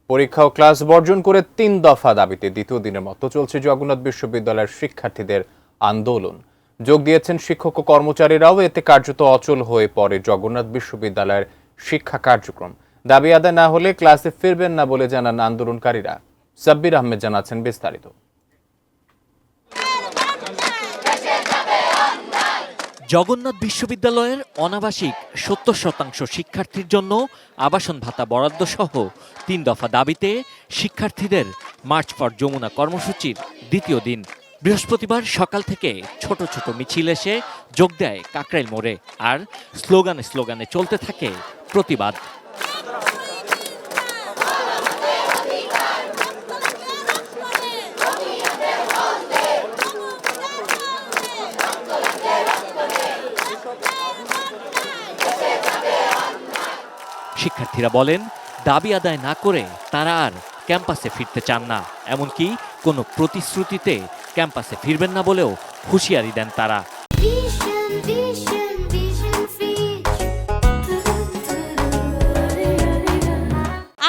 পরীক্ষা ও ক্লাস বর্জন করে ৩ দফা দাবিতে দ্বিতীয় দিনের মতো চলছে জগন্নাথ বিশ্ববিদ্যালয়ের শিক্ষার্থীদের আন্দোলন। যোগ দিয়েছেন শিক্ষক ও কর্মচারীরাও। এতে কার্যত অচল হয়ে পড়ে জগন্নাথ বিশ্ববিদ্যালয়ের শিক্ষা কার্যক্রম। দাবি আদায় না হলে ক্লাসে ফিরবেন না বলে জানান আন্দোলনকারীরা। সাব্বির আহমেদ জানাচ্ছেন বিস্তারিত। জগন্নাথ বিশ্ববিদ্যালয়ের অনাবাসিক ৭০% শিক্ষার্থীর জন্য আবাসন ভাতা বরাদ্দ সহ ৩ দফা দাবিতে শিক্ষার্থীদের মার্চ ফর যমুনা কর্মসূচির দ্বিতীয় দিন। বৃহস্পতিবার সকাল থেকে ছোট ছোট মিছিল এসে যোগ দেয় কাকরাইল মোড়ে, আর স্লোগানে স্লোগানে চলতে থাকে প্রতিবাদ। শিক্ষার্থীরা বলেন, দাবি আদায় না করে তারা আর ক্যাম্পাসে ফিরতে চান না। এমনকি কোনো প্রতিশ্রুতিতে ক্যাম্পাসে ফিরবেন না বলেও হুঁশিয়ারি দেন তারা।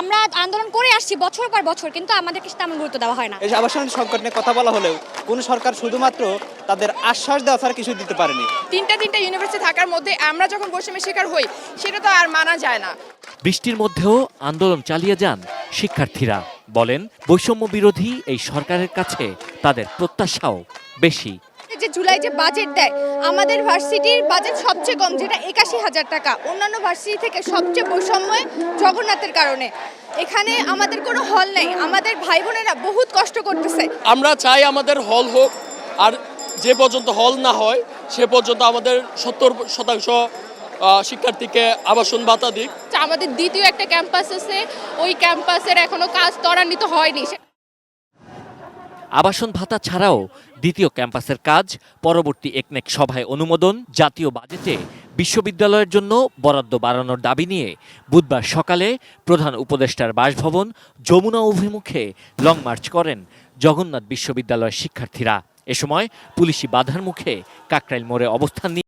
আমরা আন্দোলন করে আসছি বছর পর বছর, কিন্তু আমাদেরকে তেমন গুরুত্ব দেওয়া হয় না। এই আবাসন সংকট নিয়ে কথা বলা হলেও কোন সরকার শুধুমাত্র তাদের আশ্বাস দেওয়া ছাড়া কিছু দিতে পারেনি। তিনটা ইউনিভার্সিটি থাকার মধ্যে আমরা যখন বৈষম্যের শিকার হই, সেটা তো আর মানা যায় না। বৃষ্টির মধ্যেও আন্দোলন চালিয়ে যান শিক্ষার্থীরা। বলেন, বৈষম্য বিরোধী এই সরকারের কাছে তাদের প্রত্যাশাও বেশি। যে জুলাই যে বাজেট দেয়, আমাদের ভার্সিটির বাজেট সবচেয়ে কম, যেটা ৮১,০০০ টাকা। অন্যান্য ভার্সিটি থেকে সবচেয়ে বৈষম্য জগন্নাথের কারণে। এখানে আমাদের কোনো হল নেই, আমাদের ভাই বোনেরা বহুত কষ্ট করতেছে। আমরা চাই আমাদের হল হোক, আর যে পর্যন্ত হল না হয় সে পর্যন্ত আমাদের ৭০% শিক্ষার্থীকে আবাসন ভাতা দিক। আমাদের দ্বিতীয় একটা ক্যাম্পাস আছে, ওই ক্যাম্পাসের এখনো কাজ ত্বরান্বিত হয়নি। আবাসন ভাতা ছাড়াও দ্বিতীয় ক্যাম্পাসের কাজ পরবর্তী একনেক সভায় অনুমোদন, জাতীয় বাজেটে বিশ্ববিদ্যালয়ের জন্য বরাদ্দ বাড়ানোর দাবি নিয়ে বুধবার সকালে প্রধান উপদেষ্টার বাসভবন যমুনা অভিমুখে লং মার্চ করেন জগন্নাথ বিশ্ববিদ্যালয়ের শিক্ষার্থীরা। এ সময় পুলিশি বাধার মুখে কাকরাইল মোড়ে অবস্থান নিয়ে